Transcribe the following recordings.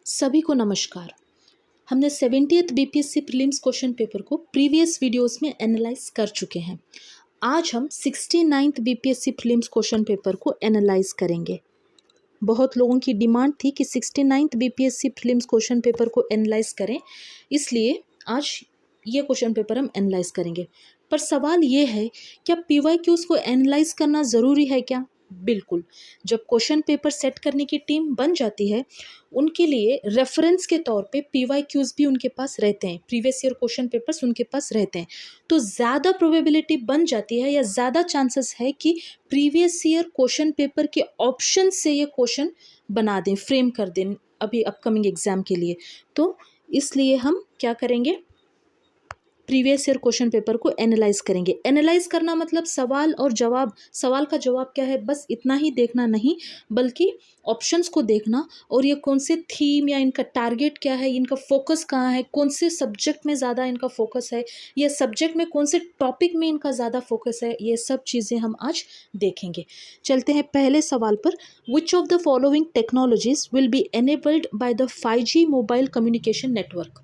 सभी को नमस्कार। हमने 70th BPSC prelims question paper को प्रीवियस वीडियोस में एनालाइज कर चुके हैं। आज हम 69th BPSC prelims question paper को एनालाइज करेंगे। बहुत लोगों की डिमांड थी कि 69th BPSC prelims question paper को एनालाइज करें, इसलिए आज ये क्वेश्चन पेपर हम एनालाइज करेंगे। पर सवाल ये है, क्या पीवाईक्यूज को एनालाइज करना ज़रूरी है क्या? बिल्कुल। जब क्वेश्चन पेपर सेट करने की टीम बन जाती है, उनके लिए रेफरेंस के तौर पे पीवाईक्यूज भी उनके पास रहते हैं, प्रीवियस ईयर क्वेश्चन पेपर्स उनके पास रहते हैं। तो ज़्यादा प्रोबेबिलिटी बन जाती है या ज़्यादा चांसेस है कि प्रीवियस ईयर क्वेश्चन पेपर के ऑप्शन से ये क्वेश्चन बना दें, फ्रेम कर दें अभी अपकमिंग एग्जाम के लिए। तो इसलिए हम क्या करेंगे, प्रीवियस ईयर क्वेश्चन पेपर को एनालाइज करेंगे। एनालाइज करना मतलब सवाल और जवाब, सवाल का जवाब क्या है बस इतना ही देखना नहीं, बल्कि ऑप्शंस को देखना और ये कौन से थीम या इनका टारगेट क्या है, इनका फोकस कहाँ है, कौन से सब्जेक्ट में ज़्यादा इनका फोकस है, ये सब्जेक्ट में कौन से टॉपिक में इनका ज़्यादा फोकस है, ये सब चीज़ें हम आज देखेंगे। चलते हैं पहले सवाल पर। विच of the following technologies will be enabled by the 5G mobile communication network?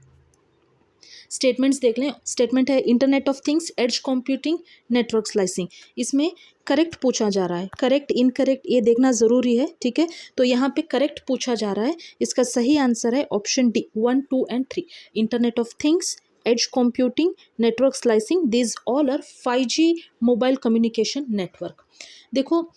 Statements देख लें। स्टेटमेंट है internet of things, edge computing, network slicing. इसमें करेक्ट पूछा जा रहा है, करेक्ट इनकरेक्ट ये देखना ज़रूरी है, ठीक है। तो यहाँ पे करेक्ट पूछा जा रहा है, इसका सही आंसर है option D 1, 2 and 3। Internet of things, edge computing, network slicing, this all are 5G mobile communication network. देखो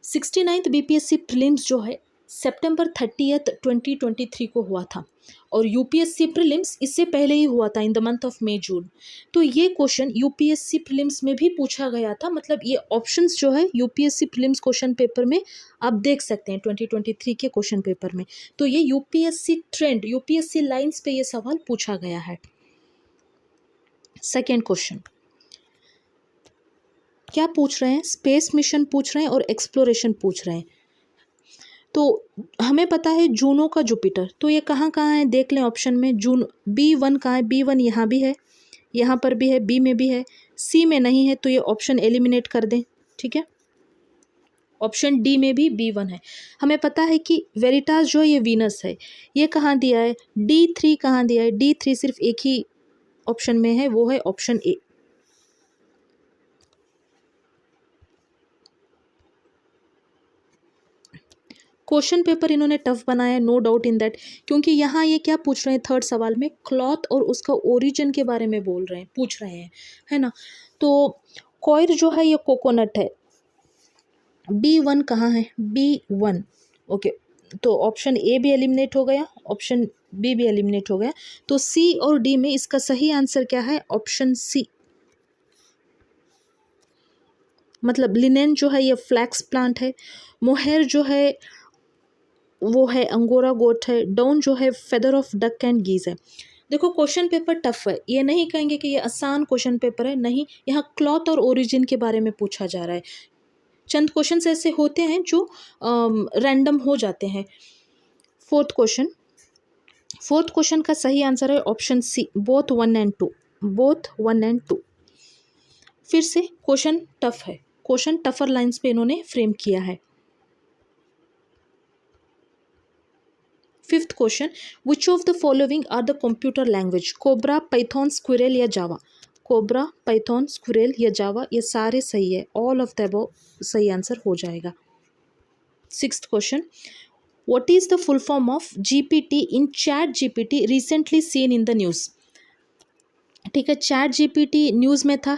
69th बीपीएससी प्रीलिम्स जो है सितंबर 30, 2023 को हुआ था और यूपीएससी प्रीलिम्स इससे पहले ही हुआ था in the month of May June. तो ये क्वेश्चन यूपीएससी प्रीलिम्स में भी पूछा गया था, मतलब ये ऑप्शंस जो है यूपीएससी प्रीलिम्स क्वेश्चन पेपर में आप देख सकते हैं 2023 के क्वेश्चन पेपर में। तो ये यूपीएससी ट्रेंड, यूपीएससी लाइंस पे ये सवाल पूछा गया है। सेकेंड क्वेश्चन क्या पूछ रहे हैं, स्पेस मिशन पूछ रहे हैं और एक्सप्लोरेशन पूछ रहे हैं। तो हमें पता है जूनो का जुपिटर, तो ये कहाँ कहाँ है देख लें ऑप्शन में। जून B1 कहाँ है, B1 यहाँ भी है, यहाँ पर भी है, बी में भी है, सी में नहीं है, तो ये ऑप्शन एलिमिनेट कर दें, ठीक है। ऑप्शन डी में भी B1 है। हमें पता है कि वेरिटास जो है ये वीनस है, ये कहाँ दिया है, D3 कहाँ दिया है, D3 सिर्फ एक ही ऑप्शन में है, वो है ऑप्शन ए। क्वेश्चन पेपर इन्होंने टफ बनाया है, नो डाउट इन दैट, क्योंकि यहाँ ये क्या पूछ रहे हैं थर्ड सवाल में, क्लॉथ और उसका ओरिजिन के बारे में बोल रहे हैं, पूछ रहे हैं, है ना। तो कॉयर जो है ये कोकोनट है, B1 कहाँ है, B1, ओके। तो ऑप्शन ए भी एलिमिनेट हो गया, ऑप्शन बी भी एलिमिनेट हो गया, तो सी और डी में इसका सही आंसर क्या है, ऑप्शन सी। मतलब लिनेन जो है ये फ्लैक्स प्लांट है, मोहेर जो है वो है अंगोरा गोट है, डाउन जो है फेदर ऑफ डक एंड गीज है। देखो क्वेश्चन पेपर टफ है, ये नहीं कहेंगे कि ये आसान क्वेश्चन पेपर है, नहीं, यहाँ क्लॉथ और ओरिजिन के बारे में पूछा जा रहा है। चंद क्वेश्चन ऐसे होते हैं जो रैंडम हो जाते हैं। फोर्थ क्वेश्चन का सही आंसर है option C, both 1 and 2, both 1 and 2। फिर से क्वेश्चन टफ है, क्वेश्चन टफर लाइंस पे इन्होंने फ्रेम किया है। Fifth question, which of the following are the computer language, cobra, python, squirrel या जावा। कोबरा, पाइथन, स्क्विरल या जावा, ये सारे सही है, ऑल ऑफ द अबव सही आंसर हो जाएगा। Sixth question, what is the full form of GPT in chat GPT recently seen in the news. ठीक है, चैट जीपीटी न्यूज़ में था,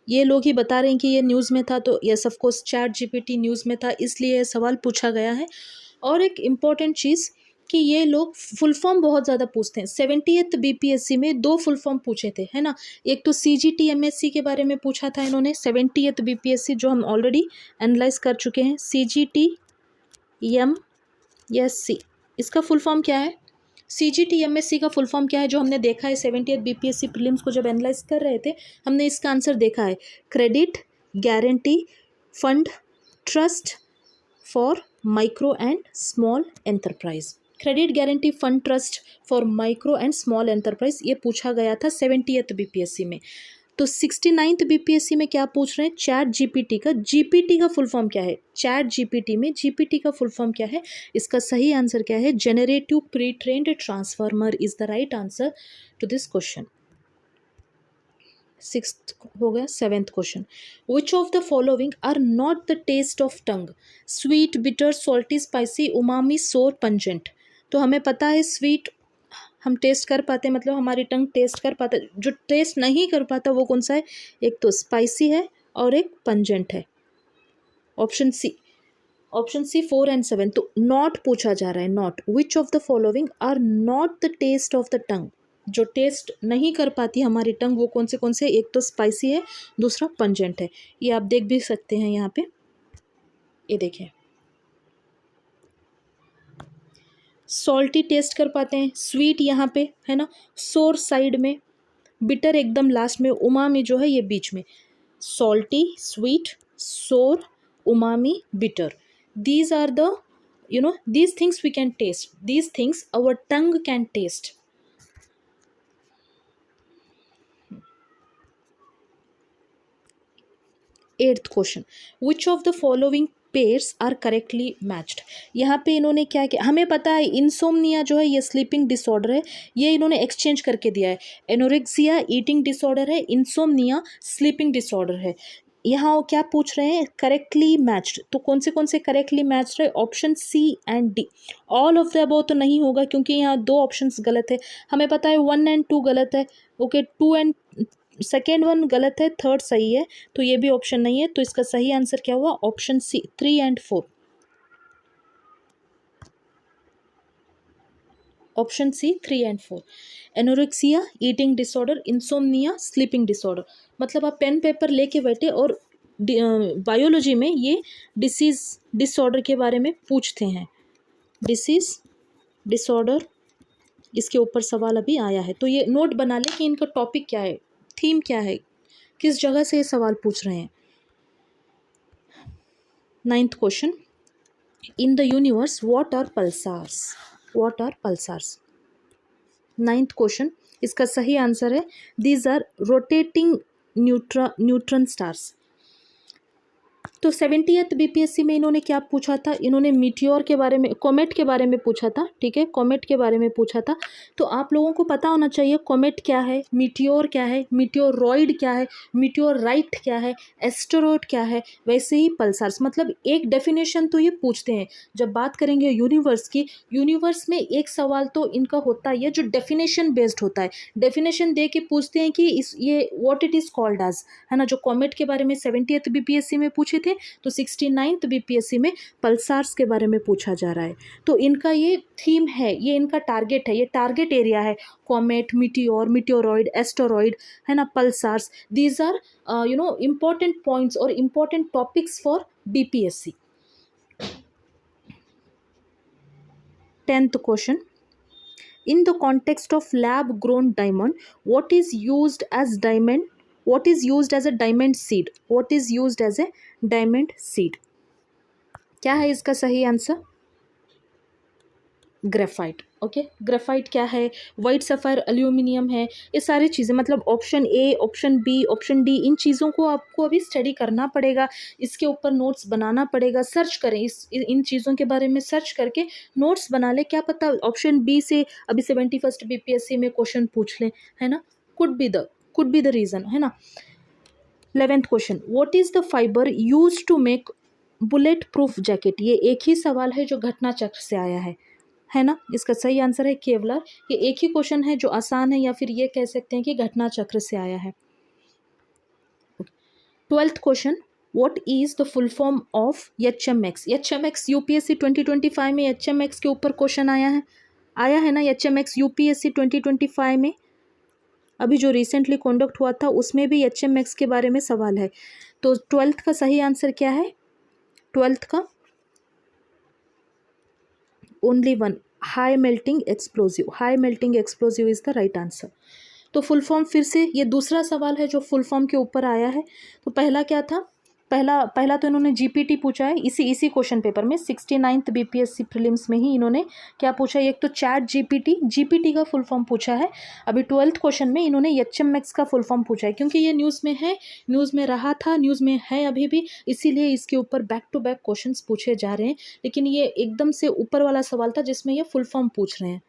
ये लोग ही बता रहे हैं कि ये न्यूज़ में था, तो yes of course chat GPT news में था, इसलिए ये सवाल पूछा गया है। और एक इम्पॉर्टेंट चीज़ कि ये लोग फुल फॉर्म बहुत ज़्यादा पूछते हैं। 70th बीपीएससी में 2 फुल फॉर्म पूछे थे, है ना। एक तो CGTMSC के बारे में पूछा था इन्होंने 70th बीपीएससी, जो हम ऑलरेडी एनालाइज कर चुके हैं। CGTMSC इसका फुल फॉर्म क्या है, CGTMSC का फुल फॉर्म क्या है, जो हमने देखा है 70th बीपीएससी प्रीलिम्स को जब एनालाइज कर रहे थे, हमने इसका आंसर देखा है, credit guarantee fund trust for micro and small enterprise. Credit guarantee fund trust for micro and small enterprise, ये पूछा गया था 70th बीपीएससी में। तो 69th बीपीएससी में क्या पूछ रहे हैं, चैट जीपीटी का, जीपीटी का फुल फॉर्म क्या है, चैट जीपीटी में जीपीटी का फुल फॉर्म क्या है, इसका सही आंसर क्या है, generative pre trained transformer is the right answer to this question. 6th हो गया। 7th question, which of the following are not the taste of tongue, sweet, bitter, salty, spicy, umami, sour, pungent. तो हमें पता है sweet हम test कर पाते हैं, मतलब हमारी टंग टेस्ट कर पाता है, जो टेस्ट नहीं कर पाता वो कौन सा है, एक तो स्पाइसी है और एक पंजेंट है, option C, option C 4 and 7। तो नॉट पूछा जा रहा है, not, which of the following are not the taste of the tongue, जो टेस्ट नहीं कर पाती हमारी टंग वो कौन से, एक तो स्पाइसी है, दूसरा पंजेंट है। ये आप देख भी सकते हैं यहाँ पे, ये देखें, सॉल्टी टेस्ट कर पाते हैं, स्वीट यहाँ पे है ना, सोर साइड में, बिटर एकदम लास्ट में, उमामी जो है ये बीच में। सॉल्टी, स्वीट, सोर, umami, bitter, these are the, these things we can taste, these things our tongue can taste. Eighth question, which of the following pairs are correctly matched. यहाँ पे इन्होंने क्या किया, हमें पता है इंसोम्निया जो है ये स्लीपिंग डिसऑर्डर है, ये इन्होंने एक्सचेंज करके दिया है, एनोरेक्सिया ईटिंग डिसऑर्डर है, इंसोम्निया स्लीपिंग डिसऑर्डर है। यहाँ वो क्या पूछ रहे हैं, करेक्टली मैच्ड, तो कौन से करेक्टली मैच्ड है, option C and D. All of the above तो नहीं होगा क्योंकि यहाँ दो ऑप्शंस गलत है, हमें पता है 1 एंड 2 गलत है, ओके 2 एंड सेकेंड 1 गलत है, थर्ड सही है, तो ये भी ऑप्शन नहीं है, तो इसका सही आंसर क्या हुआ, option C 3 and 4, option C 3 and 4। Anorexia eating disorder, insomnia sleeping disorder, मतलब आप पेन पेपर लेके बैठे और बायोलॉजी में ये डिसीज डिसऑर्डर के बारे में पूछते हैं, डिसीज डिसऑर्डर, इसके ऊपर सवाल अभी आया है, तो ये नोट बना लें कि इनका टॉपिक क्या है, थीम क्या है, किस जगह से ये सवाल पूछ रहे हैं। 9th question, in the universe what are pulsars, what are pulsars. 9th question, इसका सही आंसर है these are rotating neutron stars. तो 70th बीपीएससी में इन्होंने क्या पूछा था, इन्होंने मीटियोर के बारे में, कॉमेट के बारे में पूछा था, ठीक है, कॉमेट के बारे में पूछा था। तो आप लोगों को पता होना चाहिए कॉमेट क्या है, मीटियोर क्या है, मीटियोरॉइड क्या है, मीटियोराइट क्या है, एस्टेरॉइड क्या है, वैसे ही पल्सार्स, मतलब एक डेफिनेशन तो ये पूछते हैं। जब बात करेंगे यूनिवर्स की, यूनिवर्स में एक सवाल तो इनका होता है जो डेफिनेशन बेस्ड होता है, डेफिनेशन दे के पूछते हैं कि ये what it is called edge, है ना, जो कॉमेट के बारे में 70th बीपीएससी में पूछे थे, तो 69th बीपीएससी में पल्सार्स के बारे में पूछा जा रहा है। तो इनका ये थीम है, ये इनका टारगेट है, ये टारगेट एरिया है, कॉमेट, मीटियोर, मीटियोरॉइड, एस्टेरॉइड, है ना, pulsars, these are important points और important topics for BPSC. 10th question, in the context of lab grown diamond, what is used as diamond, what is used as a diamond seed, what is used as a diamond seed, क्या है इसका सही answer, graphite, okay, graphite क्या है, white sapphire aluminium है, ये सारी चीज़ें, मतलब option A, option B, option D, इन चीज़ों को आपको अभी स्टडी करना पड़ेगा, इसके ऊपर नोट्स बनाना पड़ेगा, सर्च करें, इन चीज़ों के बारे में सर्च करके नोट्स बना ले, क्या पता ऑप्शन बी से अभी 71st बीपीएससी में क्वेश्चन पूछ लें, है ना, कुड बी द रीज़न, है ना। 11th question, what is the fibre use to make bulletproof jacket, ये एक ही सवाल है जो घटना चक्र से आया है ना, इसका सही आंसर है केवलर। ये एक ही क्वेश्चन है जो आसान है, या फिर ये कह सकते हैं कि घटना चक्र से आया है। 12th question, what is the full form of HMX, HMX UPSC 2025 में HMX के ऊपर क्वेश्चन आया है ना, HMX यूपीएससी 2025 में अभी जो रिसेंटली कंडक्ट हुआ था उसमें भी HMX के बारे में सवाल है। तो 12th का सही आंसर क्या है, 12th का only one, high melting explosive, high melting explosive is the right answer. तो फुल फॉर्म फिर से, ये दूसरा सवाल है जो फुल फॉर्म के ऊपर आया है। तो पहला क्या था, पहला तो इन्होंने जीपीटी पूछा है इसी क्वेश्चन पेपर में 69th बीपीएससी प्रीलिम्स में ही इन्होंने क्या पूछा है, एक तो चैट जीपीटी का फुल फॉर्म पूछा है। अभी 12th क्वेश्चन में इन्होंने एचएमएक्स का फुल फॉर्म पूछा है, क्योंकि ये न्यूज़ में है, न्यूज़ में रहा था, न्यूज़ में है अभी भी, इसीलिए इसके ऊपर बैक टू बैक क्वेश्चंस पूछे जा रहे हैं। लेकिन ये एकदम से ऊपर वाला सवाल था जिसमें ये फुल फॉर्म पूछ रहे हैं।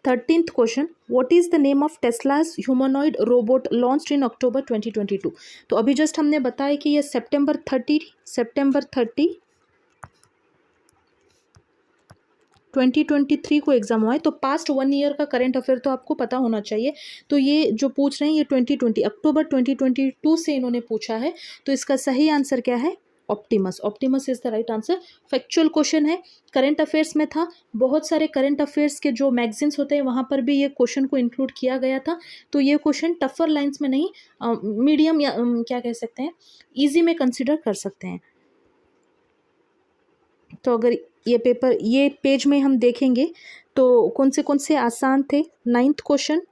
13th question, what is the name of Tesla's humanoid robot launched in October 2022। तो अभी जस्ट हमने बताया कि ये सितंबर 30 2023 को एग्जाम हुआ है। तो पास्ट 1 ईयर का करंट अफेयर तो आपको पता होना चाहिए। तो ये जो पूछ रहे हैं ये 2020 अक्टूबर 2022 से इन्होंने पूछा है। तो इसका सही आंसर क्या है, Optimus is the right answer. Factual question है, करंट अफेयर्स में था, बहुत सारे करंट अफेयर्स के जो मैगजीन्स होते हैं वहाँ पर भी ये क्वेश्चन को इंक्लूड किया गया था। तो ये क्वेश्चन टफर लाइंस में नहीं, मीडियम या क्या कह सकते हैं, ईजी में कंसिडर कर सकते हैं। तो अगर ये पेज में हम देखेंगे तो कौन से आसान थे। 9th क्वेश्चन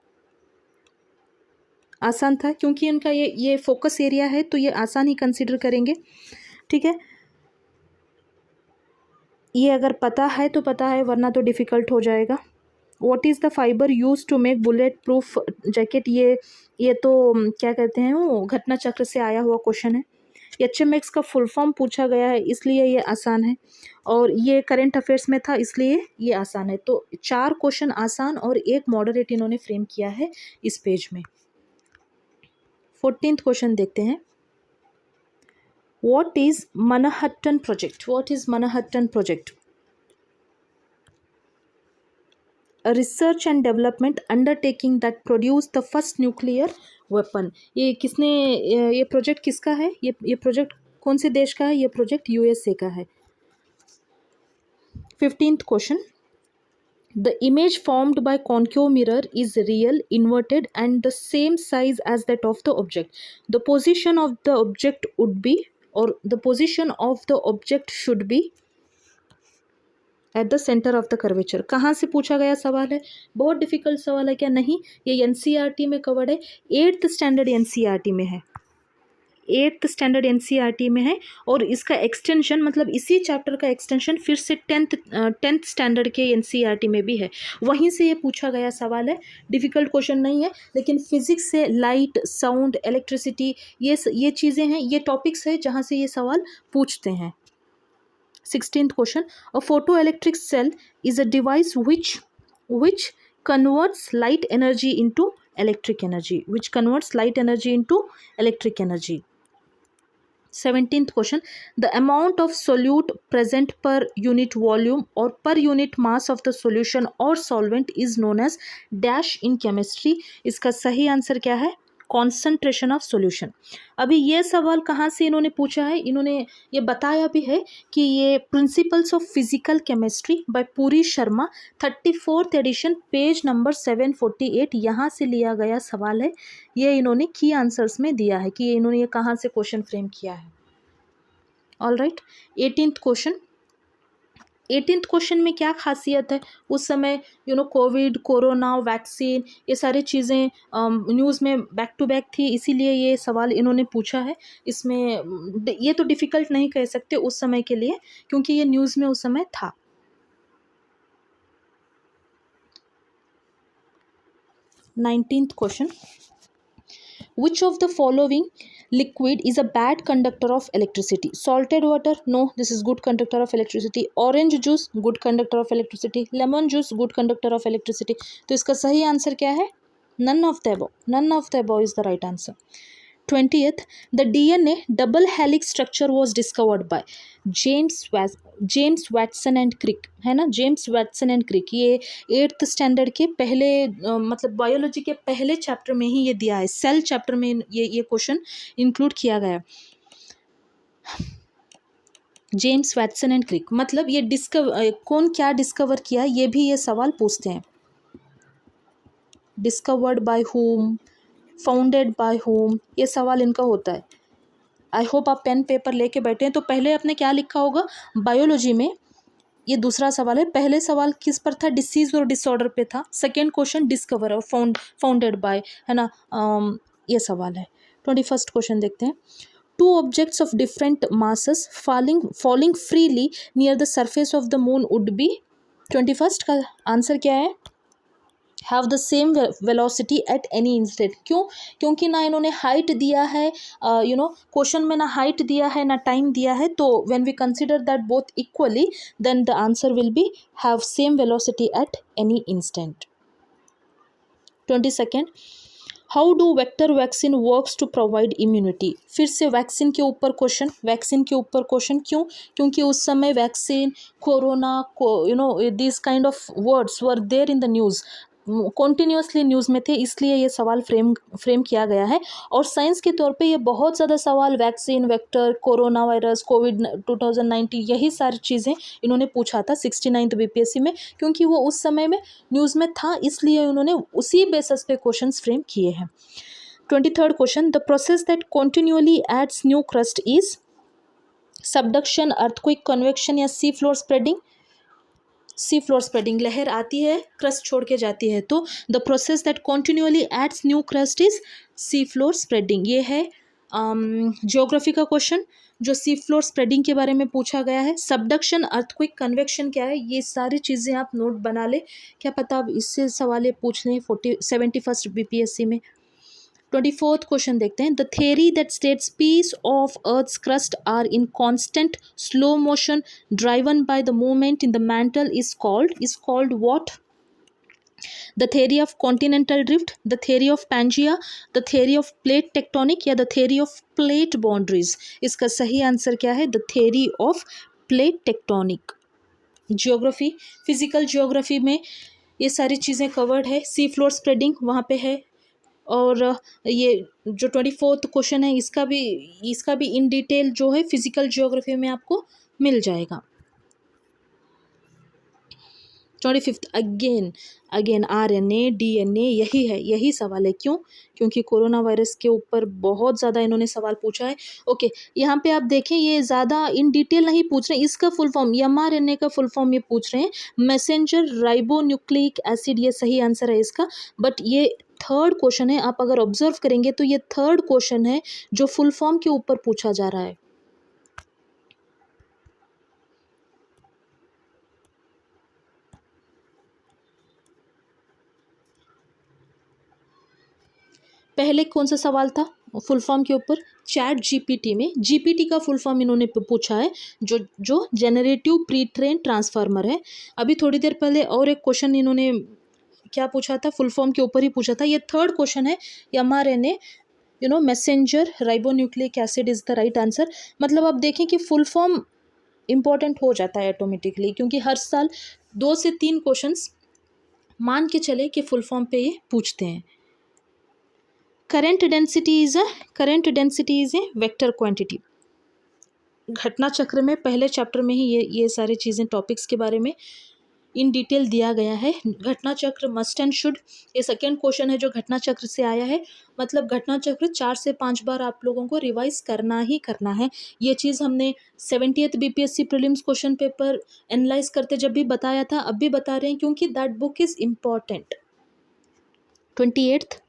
आसान था, क्योंकि इनका ये फोकस एरिया है तो ये आसान ही कंसिडर करेंगे, ठीक है। ये अगर पता है तो पता है, वरना तो डिफ़िकल्ट हो जाएगा। What is the fibre use to make bulletproof jacket, ये तो क्या कहते हैं, वो घटना चक्र से आया हुआ क्वेश्चन है। एचएमएक्स का फुल फॉर्म पूछा गया है, इसलिए ये आसान है, और ये करंट अफेयर्स में था इसलिए ये आसान है। तो 4 क्वेश्चन आसान और एक मॉडरेट इन्होंने फ्रेम किया है इस पेज में। 14th क्वेश्चन देखते हैं। What is Manhattan Project? What is Manhattan Project? A research and development undertaking that produced the first nuclear weapon. ये प्रोजेक्ट किसका है? ये प्रोजेक्ट कौन से देश का है? ये प्रोजेक्ट यूएसए का है। 15th question, the image formed by concave mirror is real, inverted and the same size as that of the object. The position of the object would be, or the position of the object should be at the center of the curvature. कहाँ से पूछा गया सवाल है? बहुत difficult सवाल है क्या? नहीं, ये एनसीईआरटी में कवर्ड है, 8th स्टैंडर्ड एनसीईआरटी में है, 8th स्टैंडर्ड एनसीईआरटी में है। और इसका एक्सटेंशन, मतलब इसी चैप्टर का एक्सटेंशन फिर से 10th स्टैंडर्ड के एनसीईआरटी में भी है, वहीं से ये पूछा गया सवाल है। डिफ़िकल्ट क्वेश्चन नहीं है, लेकिन फिजिक्स से लाइट, साउंड, इलेक्ट्रिसिटी, ये चीज़ें हैं, ये टॉपिक्स है जहाँ से ये सवाल पूछते हैं। 16th question, a photoelectric cell is a device which converts light energy into electric energy. 17th question, the amount of solute present per unit volume or per unit mass of the solution or solvent is known as dash in chemistry. इसका सही answer क्या है? Concentration of solution. अभी ये सवाल कहाँ से इन्होंने पूछा है? इन्होंने ये बताया भी है कि ये principles of physical chemistry bye पूरी Sharma 34th addition page number 748, यहाँ से लिया गया सवाल है। ये इन्होंने की आंसर्स में दिया है कि इन्होंने ये कहाँ से क्वेश्चन फ्रेम किया है। All right, 18th question. 18th question में क्या खासियत है? उस समय कोविड, कोरोना, वैक्सीन, ये सारी चीज़ें न्यूज़ में बैक टू बैक थी, इसीलिए ये सवाल इन्होंने पूछा है। इसमें ये तो डिफ़िकल्ट नहीं कह सकते उस समय के लिए, क्योंकि ये न्यूज़ में उस समय था। 19th question, which of the following liquid is a bad conductor of electricity? Salted water, no, this is good conductor of electricity. Orange juice, good conductor of electricity. Lemon juice, good conductor of electricity. तो इसका सही answer क्या है? None of the above is the right answer. 20th, the DNA double helix structure was discovered by James Watson and Crick, है ना, James Watson and क्रिक। ये 8th standard के पहले मतलब बायोलॉजी के पहले चैप्टर में ही ये दिया है, सेल चैप्टर में ये क्वेश्चन इंक्लूड किया गया। जेम्स वैटसन एंड क्रिक मतलब ये कौन क्या डिस्कवर किया, ये भी ये सवाल पूछते हैं। Discovered by home, founded by home, ये सवाल इनका होता है। आई होप आप पेन पेपर लेके बैठे हैं। तो पहले आपने क्या लिखा होगा बायोलॉजी में, ये दूसरा सवाल है। पहले सवाल किस पर था? डिसीज़ और डिसऑर्डर पे था। सेकेंड क्वेश्चन डिस्कवर और फाउंडेड बाय, है ना, ये सवाल है। 21st क्वेश्चन देखते हैं. Two objects of different masses falling freely near the surface of the moon would be. 21st का आंसर क्या है? Have the same velocity at any instant. क्यों? क्योंकि ना इन्होंने हाइट दिया है, क्वेश्चन में ना हाइट दिया है ना टाइम दिया है. तो when we consider that both equally, then the answer will be have same velocity at any instant. 22nd, how do vector vaccine works to provide immunity. फिर से वैक्सीन के ऊपर क्वेश्चन, वैक्सीन के ऊपर क्वेश्चन. क्यों? क्योंकि उस समय वैक्सीन, कोरोना को this kind of words were there in the news, continuously news में थे, इसलिए ये सवाल फ्रेम किया गया है. और साइंस के तौर पे ये बहुत ज़्यादा सवाल vaccine, vector, corona virus, Covid 2019, यही सारी चीज़ें इन्होंने पूछा था 69th बीपीएससी में, क्योंकि वो उस समय में न्यूज़ में था, इसलिए उन्होंने उसी बेसिस पे क्वेश्चंस फ्रेम किए हैं. 23rd question, the process that continuously adds new crust is. Subduction, earthquake, convection या sea floor spreading. Sea floor spreading. लहर आती है, क्रस्ट छोड़ के जाती है, तो the process that continuously adds new crust is sea floor spreading. ये है ज्योग्राफी का क्वेश्चन जो सी फ्लोर स्प्रेडिंग के बारे में पूछा गया है. सबडक्शन, अर्थक्वेक, कन्वेक्शन क्या है, ये सारी चीज़ें आप नोट बना ले, क्या पता अब इससे सवाल पूछ लें 71st बीपीएससी में. 24th क्वेश्चन देखते हैं. The theory that states piece of earth's crust are in constant slow motion driven by the movement in the mantle is called what. The theory of continental drift, the theory of Pangaea, the theory of plate tectonic या the theory of plate boundaries. इसका सही answer क्या है? The theory of plate tectonic. Geography, physical geography में ये सारी चीज़ें covered है. सी फ्लोर स्प्रेडिंग वहाँ पे है. और ये जो 24th क्वेश्चन है इसका भी इन डिटेल जो है फिजिकल जियोग्राफी में आपको मिल जाएगा. 25th अगेन RNA DNA यही सवाल है. क्यों? क्योंकि कोरोना वायरस के ऊपर बहुत ज़्यादा इन्होंने सवाल पूछा है. ओके, यहाँ पे आप देखें ये ज़्यादा इन डिटेल नहीं पूछ रहे हैं. इसका फुल फॉर्म, mRNA का फुल फॉर्म ये पूछ रहे हैं, मैसेंजर राइबोन्यूक्लिक एसिड, ये सही आंसर है इसका. बट ये थर्ड क्वेश्चन है, आप अगर ऑब्जर्व करेंगे तो ये थर्ड क्वेश्चन है जो फुल फॉर्म के ऊपर पूछा जा रहा है. पहले कौन सा सवाल था फुल फॉर्म के ऊपर? चैट जीपीटी में जीपीटी का फुल फॉर्म इन्होंने पूछा है जो जेनरेटिव प्री ट्रेन ट्रांसफार्मर है. अभी थोड़ी देर पहले और एक क्वेश्चन इन्होंने क्या पूछा था, फुल फॉर्म के ऊपर ही पूछा था. ये थर्ड क्वेश्चन है. mRNA messenger ribonucleic acid is the right answer. मतलब आप देखें कि फुल फॉर्म इम्पॉर्टेंट हो जाता है ऑटोमेटिकली, क्योंकि हर साल 2 से 3 क्वेश्चंस मान के चले कि फुल फॉर्म पे ये पूछते हैं. Current density is a vector quantity. घटना चक्र में पहले चैप्टर में ही ये सारी चीज़ें टॉपिक्स के बारे में इन डिटेल दिया गया है. घटना चक्र, मस्ट एंड शुड, ये सेकेंड क्वेश्चन है जो घटना चक्र से आया है. मतलब घटना चक्र 4 से 5 बार आप लोगों को रिवाइज करना ही करना है. ये चीज़ हमने 70th BPSC prelims question paper analyse करते जब भी बताया था, अब भी बता रहे हैं, क्योंकि that book is important. 28th,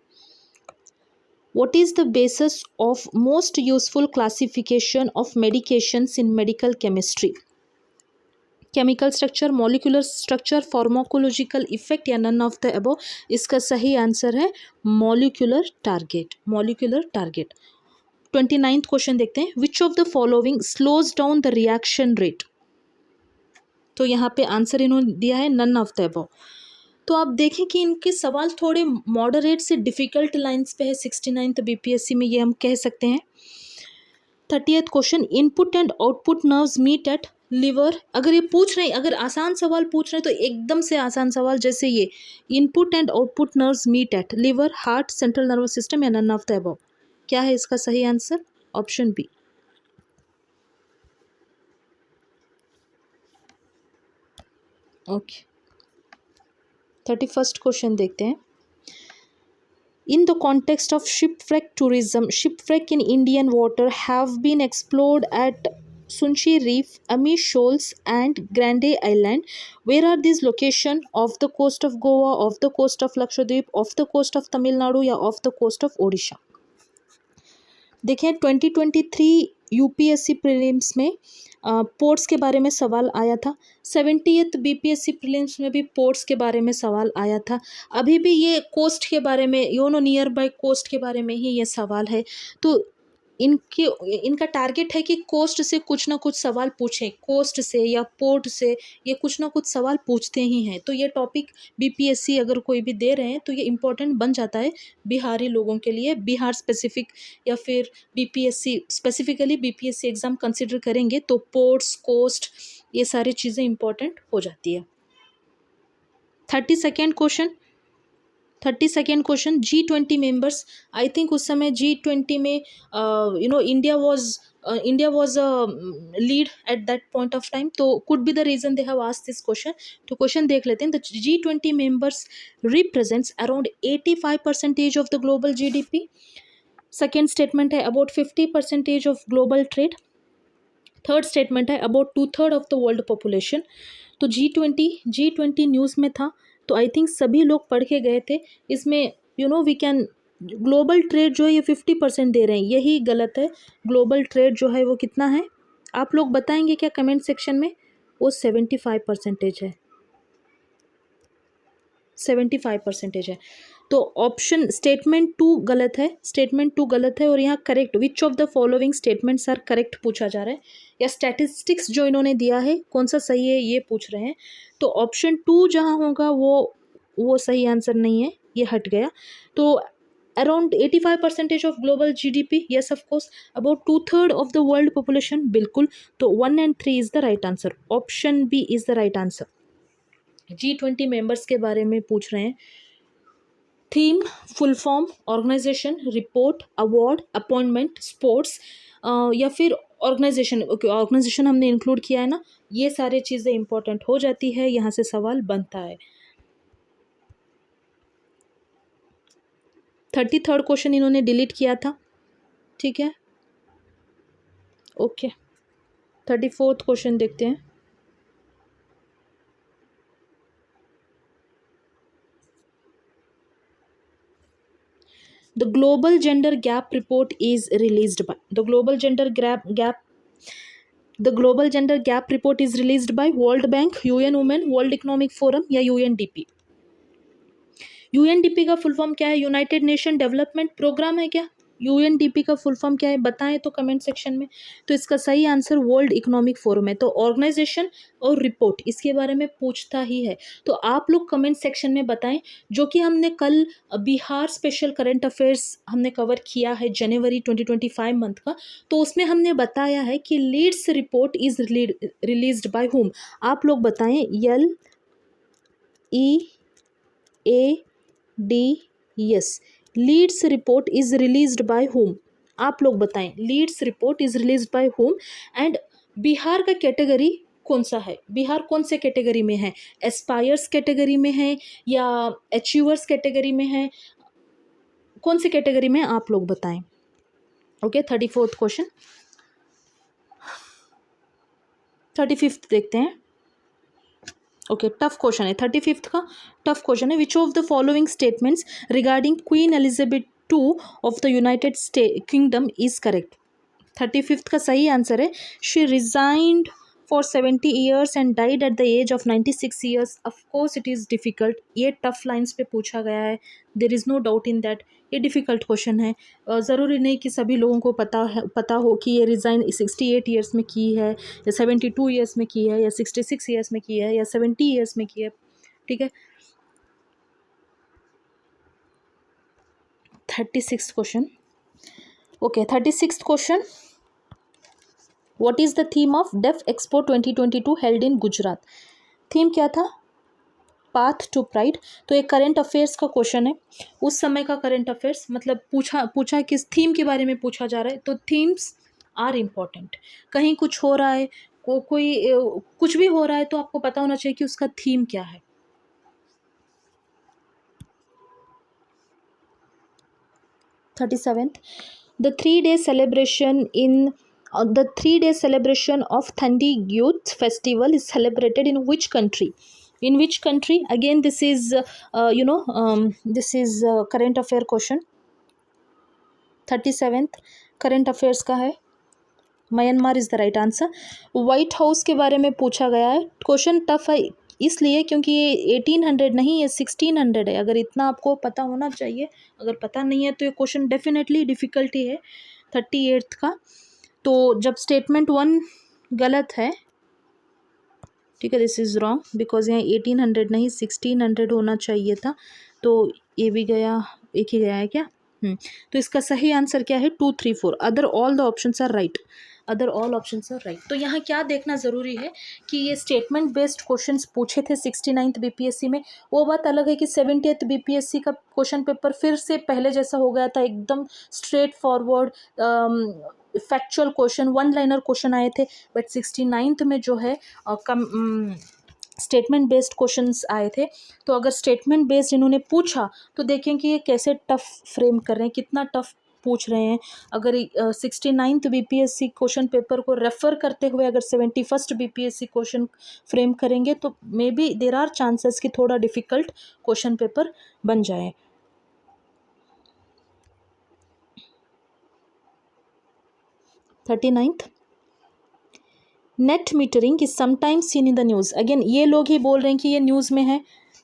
what is the basis of most useful classification of medications in medical chemistry? Chemical structure, molecular structure, pharmacological effect या नन ऑफ द अबव. इसका सही आंसर है मॉलिक्यूलर टारगेट. 29th क्वेश्चन देखते हैं. विच of the following slows down the reaction rate. तो यहाँ पे answer इन्होंने दिया है नन ऑफ द अबव. तो आप देखें कि इनके सवाल थोड़े मॉडरेट से डिफ़िकल्ट लाइंस पे है 69th बीपीएससी में, ये हम कह सकते हैं. 30th question, input and output nerves meet at liver. अगर ये पूछ रहे हैं, अगर आसान सवाल पूछ रहे हैं तो एकदम से आसान सवाल, जैसे ये input and output nerves meet at liver, heart, central nervous system या नन ऑफ द अबव. क्या है इसका सही answer? Option B. Okay, 31st question देखते हैं. In the context of shipwreck tourism, shipwreck in Indian water have been explored at Sunchi Reef, Amish Shoals and Grande Island. Where are these locations? Off the coast of Goa, off the coast of Lakshadweep, off the coast of Tamil Nadu या off the coast of Odisha? देखिए 2023 UPSC prelims में ports के बारे में सवाल आया था। 70th BPSC prelims में भी पोर्ट्स के बारे में सवाल आया था। अभी भी ये कोस्ट के बारे में, नियर बाय कोस्ट के बारे में ही ये सवाल है। तो इनका टारगेट है कि कोस्ट से कुछ ना कुछ सवाल पूछें, कोस्ट से या पोर्ट से ये कुछ ना कुछ सवाल पूछते ही हैं। तो ये टॉपिक बीपीएससी अगर कोई भी दे रहे हैं तो ये इम्पोर्टेंट बन जाता है बिहारी लोगों के लिए। बिहार स्पेसिफिक या फिर BPSC specifically BPSC exam consider करेंगे तो पोर्ट्स, कोस्ट, ये सारी चीज़ें इम्पोर्टेंट हो जाती है। 32nd question, G20 members, I think उस समय G20 में India was lead at that point of time, तो could be the reason they have asked this question. तो क्वेश्चन देख लेते हैं। The G20 members represents around 85% of the global GDP. Second statement है about 50% of global trade. Third statement है about 2/3 of the world population. तो G20 news में था, तो आई थिंक सभी लोग पढ़ के गए थे। इसमें वी कैन ग्लोबल ट्रेड जो है ये 50% दे रहे हैं, यही गलत है। ग्लोबल ट्रेड जो है वो कितना है, आप लोग बताएंगे क्या कमेंट सेक्शन में? वो 75% है, 75% है। तो ऑप्शन स्टेटमेंट 2 गलत है, स्टेटमेंट 2 गलत है। और यहाँ correct, which of the following statements are correct पूछा जा रहा है, या स्टैटिस्टिक्स जो इन्होंने दिया है कौन सा सही है ये पूछ रहे हैं। तो ऑप्शन 2 जहाँ होगा वो सही आंसर नहीं है, ये हट गया। तो around 85% of global GDP, yes of course. About 2/3 of the world population, बिल्कुल। तो 1 and 3 is the right answer, option B is the right answer. G20 members के बारे में पूछ रहे हैं। Theme, full form, organisation, report, award, appointment, sports, या फिर ऑर्गेनाइजेशन। ओके, ऑर्गेनाइजेशन हमने इंक्लूड किया है ना, ये सारी चीज़ें इंपॉर्टेंट हो जाती है, यहाँ से सवाल बनता है। 33rd क्वेश्चन इन्होंने डिलीट किया था, ठीक है, ओके। 34th क्वेश्चन देखते हैं। The global gender gap report is released by the global gender gap report is released by World Bank, UN Women, World Economic Forum या UNDP। UNDP का full form क्या है? यूनाइटेड नेशन डेवलपमेंट प्रोग्राम है क्या? UNDP का full form क्या है बताएं तो कमेंट सेक्शन में। तो इसका सही आंसर वर्ल्ड इकोनॉमिक फोरम है। तो ऑर्गेनाइजेशन और रिपोर्ट इसके बारे में पूछता ही है, तो आप लोग कमेंट सेक्शन में बताएं। जो कि हमने कल बिहार स्पेशल करंट अफेयर्स हमने कवर किया है जनवरी 2025 मंथ का, तो उसमें हमने बताया है कि leads report is released by whom. आप लोग बताएं, LEADS, leads report is released by whom. आप लोग बताएं, leads report is released by whom. And Bihar का कैटेगरी कौन सा है? बिहार कौन से कैटेगरी में है? एस्पायर्स कैटेगरी में है या अचीवर्स कैटेगरी में है? कौन से कैटेगरी में आप लोग बताएं। Okay, 34th question. 35th देखते हैं। ओके, टफ क्वेश्चन है 35th का, टफ क्वेश्चन है। Which of the following statements regarding Queen Elizabeth II of the United Kingdom is correct? 35th का सही आंसर है, she resigned for 70 years and died at the age of 96 years। Of course it is difficult, ये tough lines पे पूछा गया है, there is no doubt in that. ये difficult question है, ज़रूरी नहीं कि सभी लोगों को पता हो कि ये रिज़ाइन 68 years में की है या 72 years में की है या 66 years में की है या 70 years में की है, ठीक है। 36th question. Okay, 36th question. What is the theme of Deaf Expo 2022 held in Gujarat? Theme क्या था? Path to pride. तो एक करंट अफेयर्स का क्वेश्चन है, उस समय का करंट अफेयर्स, मतलब पूछा किस थीम के बारे में पूछा जा रहा है। तो थीम्स आर इम्पॉर्टेंट। कहीं कुछ हो रहा है, कोई कुछ भी हो रहा है, तो आपको पता होना चाहिए कि उसका थीम क्या है। The 3-day celebration of Thandi Youth Festival is celebrated in which country? In which country? Again, this is this is current affair question. 37th, current affairs का है, Myanmar is the right answer. White house के बारे में पूछा गया है। Question tough है इसलिए क्योंकि ये 1800 नहीं, ये 1600 है। अगर इतना आपको पता होना चाहिए, अगर पता नहीं है तो ये क्वेश्चन डेफिनेटली डिफ़िकल्ट ही है 38th का। तो जब स्टेटमेंट 1 गलत है, ठीक है, दिस इज़ रॉन्ग बिकॉज यहाँ 1800 नहीं 1600 होना चाहिए था, तो ये भी गया, एक ही गया है क्या? तो इसका सही आंसर क्या है? 2, 3, 4। Other all the options are right, other all options are right. तो यहाँ क्या देखना ज़रूरी है कि ये स्टेटमेंट बेस्ड क्वेश्चंस पूछे थे 69th बीपीएससी में। वो बात अलग है कि 70th बीपीएससी का क्वेश्चन पेपर फिर से पहले जैसा हो गया था, एकदम straight forward factual question, one liner question आए थे। बट 69th में जो है स्टेटमेंट बेस्ड क्वेश्चंस आए थे। तो अगर स्टेटमेंट बेस्ड इन्होंने पूछा तो देखें कि ये कैसे टफ फ्रेम कर रहे हैं, कितना टफ पूछ रहे हैं। अगर 69th बीपीएससी क्वेश्चन पेपर को रेफ़र करते हुए अगर 71st बीपीएससी क्वेश्चन फ्रेम करेंगे तो maybe there are chances कि थोड़ा डिफ़िकल्ट क्वेश्चन पेपर बन जाए। Net metering is sometimes seen in the news. Again ये लोग ही बोल रहे हैं कि ये न्यूज़ में है,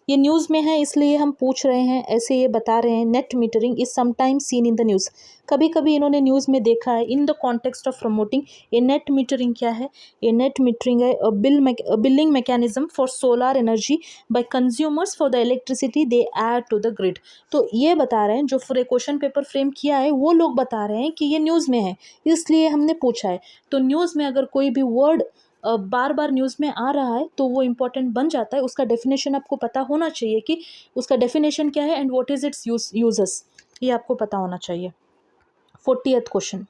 ये न्यूज़ में है इसलिए हम पूछ रहे हैं, ऐसे ये बता रहे हैं। Net metering is sometimes seen in the news, कभी कभी इन्होंने न्यूज़ में देखा है in the context of promoting. ये नेट मीटरिंग क्या है? ये नेट मीटरिंग है billing mechanism for solar energy by consumers for the electricity they add to the grid. तो ये बता रहे हैं, जो क्वेश्चन पेपर फ्रेम किया है वो लोग बता रहे हैं कि ये न्यूज़ में है इसलिए हमने पूछा है। तो न्यूज़ में अगर कोई भी वर्ड बार बार न्यूज़ में आ रहा है तो वो इम्पोर्टेंट बन जाता है। उसका डेफिनेशन आपको पता होना चाहिए कि उसका डेफिनेशन क्या है and what is it's uses, ये आपको पता होना चाहिए। 40th क्वेश्चन,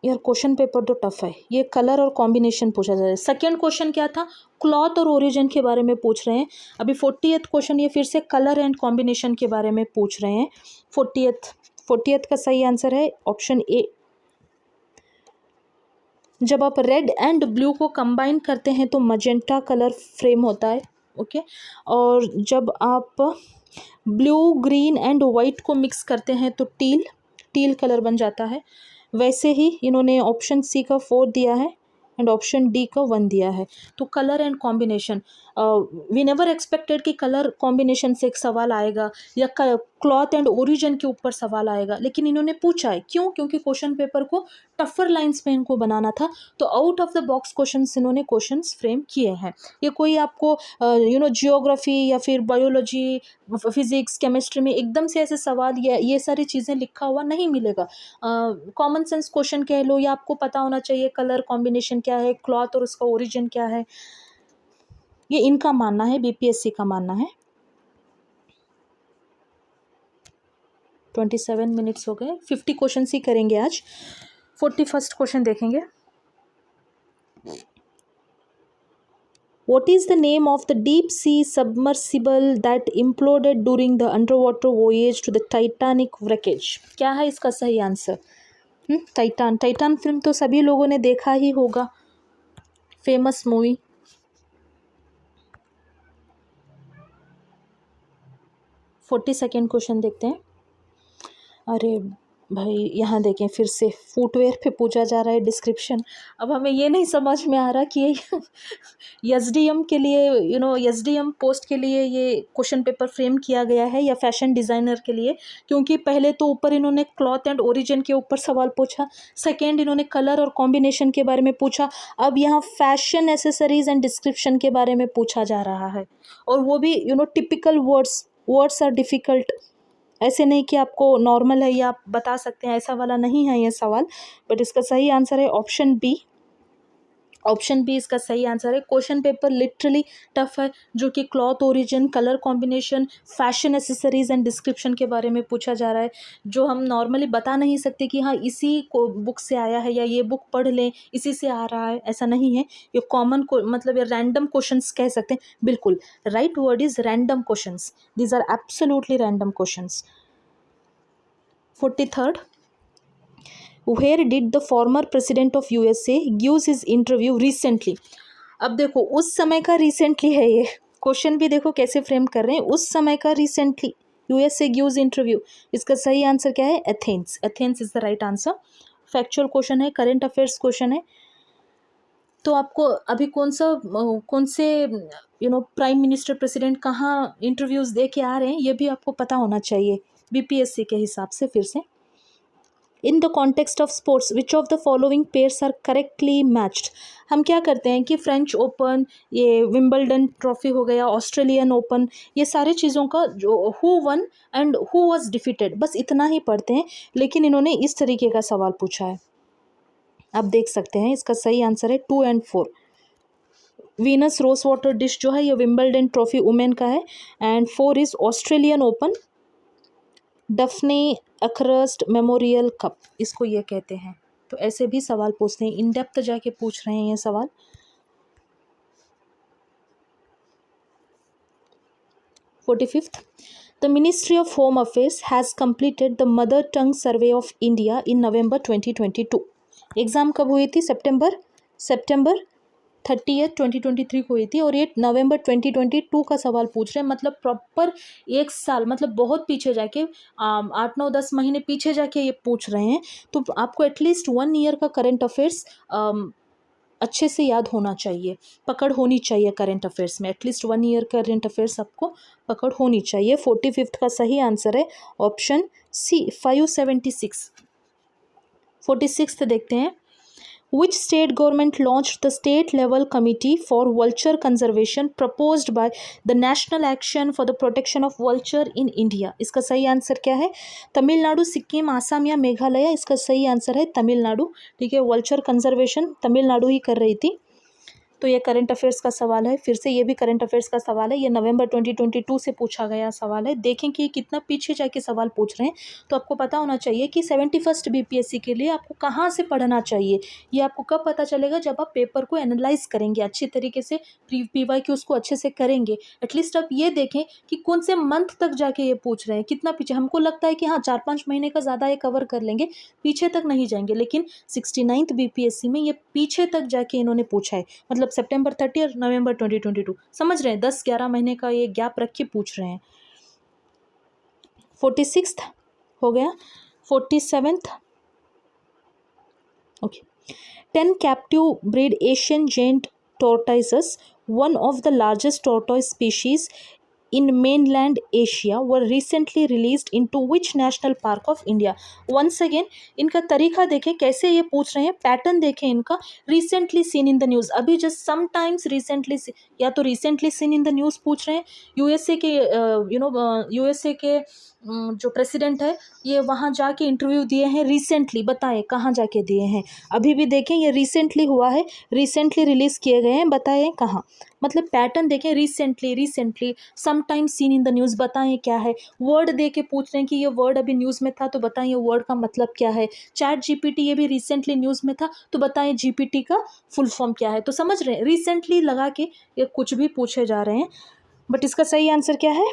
यार क्वेश्चन पेपर तो टफ है। ये कलर और कॉम्बिनेशन पूछा जा रहा है। सेकेंड क्वेश्चन क्या था? क्लॉथ और ओरिजिन के बारे में पूछ रहे हैं। अभी 40th क्वेश्चन ये फिर से कलर एंड कॉम्बिनेशन के बारे में पूछ रहे हैं। 40th का सही आंसर है ऑप्शन ए। जब आप रेड एंड ब्लू को कंबाइन करते हैं तो मजेंटा कलर फ्रेम होता है, ओके। और जब आप ब्लू ग्रीन एंड वाइट को मिक्स करते हैं तो टील कलर बन जाता है। वैसे ही इन्होंने ऑप्शन सी का 4 दिया है एंड ऑप्शन डी का 1 दिया है। तो colour and combination, we never expected कि कलर कॉम्बिनेशन से एक सवाल आएगा या क्लॉथ एंड ओरिजिन के ऊपर सवाल आएगा, लेकिन इन्होंने पूछा है। क्यों? क्योंकि क्वेश्चन पेपर को टफर लाइंस में इनको बनाना था। तो out of the box questions इन्होंने क्वेश्चंस फ्रेम किए हैं। ये कोई आपको जियोग्राफी या फिर बायोलॉजी, फिजिक्स, केमिस्ट्री में एकदम से ऐसे सवाल या ये सारी चीज़ें लिखा हुआ नहीं मिलेगा। कॉमन सेंस क्वेश्चन कह लो, या आपको पता होना चाहिए कलर कॉम्बिनेशन क्या है, क्लॉथ और उसका ओरिजिन क्या है। ये इनका मानना है, बीपीएससी का मानना है। 27 मिनट्स हो गए। 50 क्वेश्चन ही करेंगे आज। 41st क्वेश्चन देखेंगे। What is the name of the deep sea submersible that imploded during the underwater voyage to the Titanic wreckage? क्या है इसका सही आंसर? टाइटान फिल्म तो सभी लोगों ने देखा ही होगा, famous movie. Forty second question देखते हैं। अरे भाई यहाँ देखें, फिर से फुटवेयर पे पूछा जा रहा है डिस्क्रिप्शन। अब हमें ये नहीं समझ में आ रहा कि ये एसडीएम के लिए, एसडीएम पोस्ट के लिए ये क्वेश्चन पेपर फ्रेम किया गया है या फैशन डिज़ाइनर के लिए। क्योंकि पहले तो ऊपर इन्होंने क्लॉथ एंड ओरिजिन के ऊपर सवाल पूछा, सेकेंड इन्होंने कलर और कॉम्बिनेशन के बारे में पूछा, अब यहाँ फैशन एसेसरीज एंड डिस्क्रिप्शन के बारे में पूछा जा रहा है। और वो भी टिपिकल वर्ड्स आर डिफ़िकल्ट। ऐसे नहीं कि आपको नॉर्मल है या आप बता सकते हैं, ऐसा वाला नहीं है ये सवाल। बट इसका सही आंसर है ऑप्शन बी। ऑप्शन बी इसका सही आंसर है। क्वेश्चन पेपर लिटरली टफ है, जो कि cloth origin, colour combination, fashion accessories and description के बारे में पूछा जा रहा है, जो हम नॉर्मली बता नहीं सकते कि हाँ इसी को बुक से आया है या ये बुक पढ़ लें इसी से आ रहा है, ऐसा नहीं है। ये कॉमन मतलब ये रैंडम क्वेश्चंस कह सकते हैं। बिल्कुल right word is random questions, these are absolutely random questions. 43rd, where did the former president of USA gives his interview recently? अब देखो उस समय का रिसेंटली है, ये क्वेश्चन भी देखो कैसे फ्रेम कर रहे हैं, उस समय का रिसेंटली USA gives इंटरव्यू, इसका सही आंसर क्या है? Athens. Athens is the right answer. Factual question है, करंट अफेयर्स क्वेश्चन है। तो आपको अभी कौन से प्राइम मिनिस्टर प्रेसिडेंट कहाँ इंटरव्यूज दे के आ रहे हैं, ये भी आपको पता होना चाहिए बीपीएससी के हिसाब से। फिर से, in the context of sports which of the following pairs are correctly matched. हम क्या करते हैं कि फ्रेंच ओपन, ये विंबलडन ट्रॉफी हो गया, ऑस्ट्रेलियन ओपन, ये सारे चीज़ों का जो who won and who was defeated, बस इतना ही पढ़ते हैं। लेकिन इन्होंने इस तरीके का सवाल पूछा है, आप देख सकते हैं। इसका सही आंसर है 2 और 4। वीनस रोज वाटर डिश जो है ये विंबलडन ट्रॉफी वुमेन का है, and 4 is Australian Open Daphne Akhurst Memorial Cup, इसको ये कहते हैं। तो ऐसे भी सवाल पूछते हैं, इन डेप्थ जाके पूछ रहे हैं ये सवाल। 45th, the ministry of home affairs has completed the mother tongue survey of India in November 2022। Exam कब हुई थी? सितंबर 30, 2023 को हुई थी, और ये नवंबर 2022 का सवाल पूछ रहे हैं। मतलब प्रॉपर 1 साल, मतलब बहुत पीछे जाके 8, 9, 10 महीने पीछे जाके ये पूछ रहे हैं। तो आपको एटलीस्ट 1 ईयर का करंट अफेयर्स अच्छे से याद होना चाहिए, पकड़ होनी चाहिए करंट अफेयर्स में। एटलीस्ट 1 ईयर करंट अफेयर्स आपको पकड़ होनी चाहिए। 45th का सही आंसर है ऑप्शन सी, 576। 46th देखते हैं, Which state government launched the state level committee for vulture conservation proposed by the National Action for the Protection of Vulture in India? इसका सही आंसर क्या है? तमिलनाडु, सिक्किम, आसाम या मेघालय? इसका सही आंसर है तमिलनाडु। ठीक है, वल्चर कंजर्वेशन तमिलनाडु ही कर रही थी। तो ये करंट अफेयर्स का सवाल है। फिर से ये भी करंट अफेयर्स का सवाल है, ये नवंबर 2022 से पूछा गया सवाल है। देखें कि ये कितना पीछे जाके सवाल पूछ रहे हैं। तो आपको पता होना चाहिए कि 71st बीपीएससी के लिए आपको कहाँ से पढ़ना चाहिए। ये आपको कब पता चलेगा? जब आप पेपर को एनालाइज करेंगे अच्छी तरीके से, PYQ उसको अच्छे से करेंगे। एटलीस्ट आप ये देखें कि कौन से मंथ तक जाके ये पूछ रहे हैं, कितना पीछे। हमको लगता है कि हाँ 4-5 महीने का ज़्यादा ये कवर कर लेंगे, पीछे तक नहीं जाएंगे, लेकिन 69th बीपीएससी में ये पीछे तक जाके इन्होंने पूछा है। मतलब सितंबर 30 और नवंबर 2022, समझ रहे हैं? 10-11 महीने का ये गैप रख के पूछ रहे हैं। 46th हो गया। 47th, okay. 10 captive breed Asian giant tortoises, one of the largest tortoise species in mainland Asia, were recently released into which national park of India? Once again, इनका तरीका देखें कैसे ये पूछ रहे हैं, पैटर्न देखें इनका। Recently seen in the news, अभी जस्ट समटाइम्स रिसेंटली, या तो recently seen in the news पूछ रहे हैं। यूएसए के जो प्रेसिडेंट है ये वहाँ जाके इंटरव्यू दिए हैं रिसेंटली, बताएं कहाँ जाके दिए हैं। अभी भी देखें ये रिसेंटली हुआ है, रिसेंटली रिलीज़ किए गए हैं, बताएं कहाँ। मतलब पैटर्न देखें, recently, sometime scene in the news, बताएं क्या है। वर्ड दे के पूछ रहे हैं कि ये वर्ड अभी न्यूज़ में था, तो बताएं ये वर्ड का मतलब क्या है। चैट जीपीटी ये भी रिसेंटली न्यूज़ में था, तो बताएं जीपीटी का फुल फॉर्म क्या है। तो समझ रहे हैं, रिसेंटली लगा के ये कुछ भी पूछे जा रहे हैं। बट इसका सही आंसर क्या है?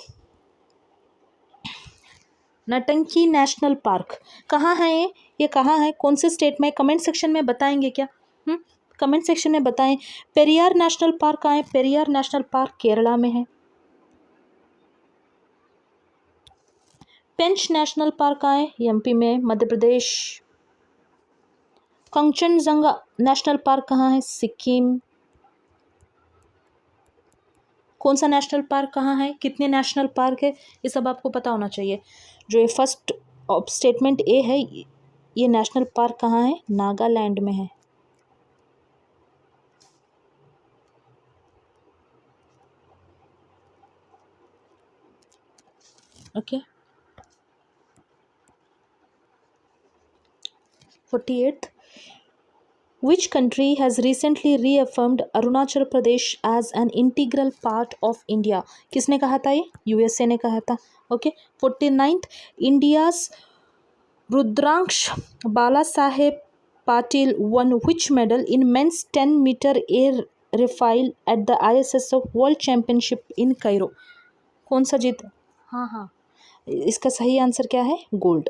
नटंकी नेशनल पार्क कहाँ है ये कहाँ है, कौन से स्टेट में? कमेंट सेक्शन में बताएंगे क्या? कमेंट सेक्शन में बताएं। पेरियार नेशनल पार्क कहाँ है? पेरियार नेशनल पार्क केरला में है। पेंच नेशनल पार्क कहाँ है? एमपी में, मध्य प्रदेश। कंचनजंगा नेशनल पार्क कहाँ है? सिक्किम। कौन सा नेशनल पार्क कहाँ है? कितने नेशनल पार्क है? ये सब आपको पता होना चाहिए। जो ये फर्स्ट स्टेटमेंट ए है, ये नेशनल पार्क कहाँ है? नागालैंड में है। Okay. 48th, which country has recently reaffirmed Arunachal Pradesh as an integral part of India? किसने कहा था ये? यूएसए ने कहा था। Okay. 49th, India's Rudransh Balasaheb Patil won which medal in men's 10-meter air rifle at the ISSF World Championship in Cairo? कौन सा जीत? हाँ, इसका सही आंसर क्या है? Gold.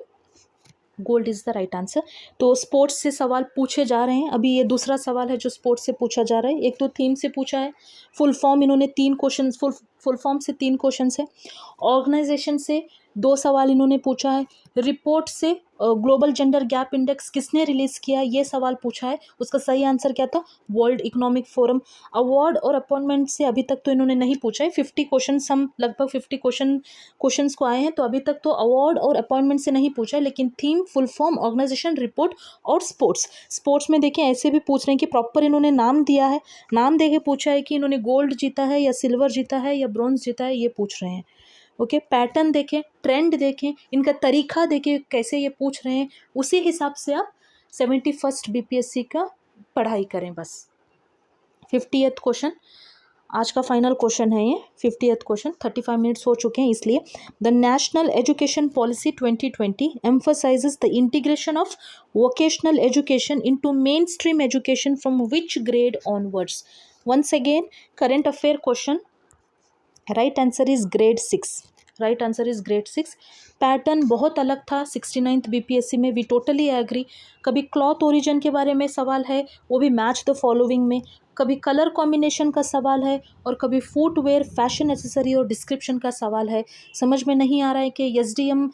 Gold is the right answer. तो स्पोर्ट्स से सवाल पूछे जा रहे हैं। अभी ये दूसरा सवाल है जो स्पोर्ट्स से पूछा जा रहा है। एक तो थीम से पूछा है, फुल फॉर्म इन्होंने 3 क्वेश्चन, फुल फॉर्म से 3 क्वेश्चन है, ऑर्गेनाइजेशन से 2 सवाल इन्होंने पूछा है। रिपोर्ट से ग्लोबल जेंडर गैप इंडेक्स किसने रिलीज़ किया, ये सवाल पूछा है। उसका सही आंसर क्या था, वर्ल्ड इकोनॉमिक फोरम। अवार्ड और अपॉइंटमेंट से अभी तक तो इन्होंने नहीं पूछा है। 50 क्वेश्चन, हम लगभग 50 क्वेश्चंस को आए हैं, तो अभी तक तो अवार्ड और अपॉइंटमेंट से नहीं पूछा है। लेकिन theme, full form, organisation, report और स्पोर्ट्स में देखें ऐसे भी पूछ रहे हैं कि प्रॉपर इन्होंने नाम दिया है, नाम दे के पूछा है कि इन्होंने गोल्ड जीता है या सिल्वर जीता है या ब्रॉन्ज जीता है, ये पूछ रहे हैं। ओके, पैटर्न देखें, ट्रेंड देखें, इनका तरीका देखें कैसे ये पूछ रहे हैं, उसी हिसाब से आप 71st बीपीएससी का पढ़ाई करें बस। 50th क्वेश्चन आज का फाइनल क्वेश्चन है ये। 50th क्वेश्चन, 35 मिनट्स हो चुके हैं इसलिए। The national education policy 2020 emphasizes the integration of vocational education into mainstream education from which grade onwards? Once again, current affair question. Right answer is grade 6। Right answer is grade 6। Pattern बहुत अलग था 69th BPSC में, we totally agree. कभी cloth origin के बारे में सवाल है, वो भी मैच द फॉलोइंग में। कभी कलर कॉम्बिनेशन का सवाल है, और कभी फुटवेयर, फैशन एक्सेसरी और डिस्क्रिप्शन का सवाल है। समझ में नहीं आ रहा है कि एसडीएम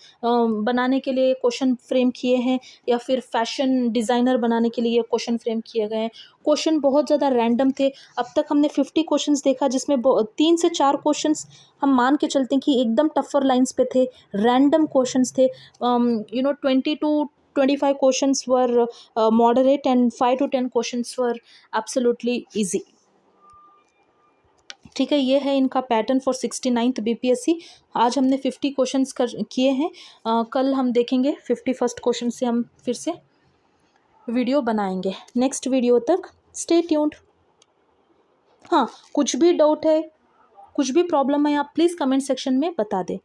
बनाने के लिए क्वेश्चन फ्रेम किए हैं या फिर फैशन डिज़ाइनर बनाने के लिए ये क्वेश्चन फ्रेम किए गए हैं। क्वेश्चन बहुत ज़्यादा रैंडम थे। अब तक हमने 50 क्वेश्चंस देखा, जिसमें 3 से 4 क्वेश्चंस हम मान के चलते हैं कि एकदम टफर लाइंस पे थे, रैंडम क्वेश्चंस थे। 20 to 25 questions were moderate and 5 to 10 questions were absolutely easy. ठीक है, ये है इनका पैटर्न फॉर 69th बीपीएससी। आज हमने 50 क्वेश्चंस किए हैं। कल हम देखेंगे 51st क्वेश्चन से हम फिर से वीडियो बनाएंगे। नेक्स्ट वीडियो तक स्टे ट्यून्ड। हाँ, कुछ भी डाउट है, कुछ भी प्रॉब्लम है, आप प्लीज़ कमेंट सेक्शन में बता दें।